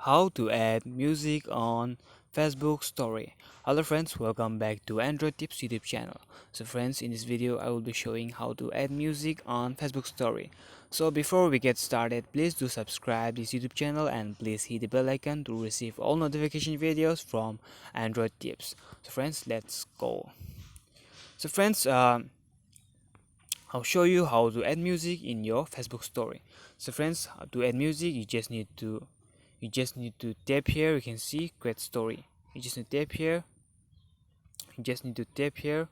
How to add music on Facebook story. Hello friends, welcome back to Android Tips YouTube channel. So friends, in this video I will be showing how to add music on Facebook story. So before we get started, please do subscribe this YouTube channel and please hit the bell icon to receive all notification videos from Android Tips. So friends, let's go. So friends, I'll show you how to add music in your Facebook story. So friends, to add music you just need to tap here. You can see create story. You just need to tap here. You just need to tap here.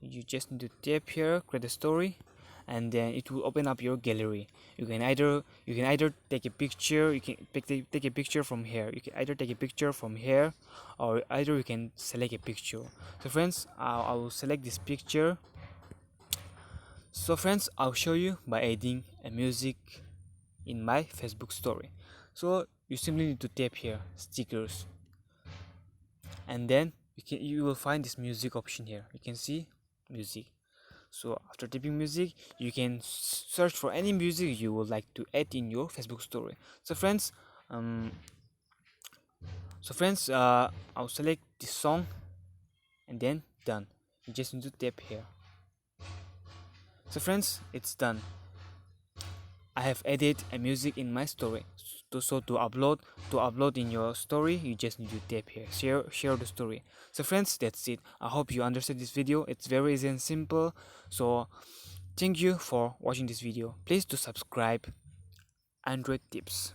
You just need to tap here, create a story, and then it will open up your gallery. You can either take a picture. You can take a picture from here. You can either take a picture from here, or either you can select a picture. So friends, I will select this picture. So friends, I'll show you by adding a music in my Facebook story. So you simply need to tap here stickers, and then you will find this music option here. You can see music. So after tapping music, you can search for any music you would like to add in your Facebook story. So friends, um I'll select this song and then done. You just need to tap here. So friends, it's done. I have added a music in my story. So to upload in your story, you just need to tap here. Share the story. So friends, that's it. I hope you understood this video. It's very easy and simple. So thank you for watching this video. Please do subscribe Android Tips.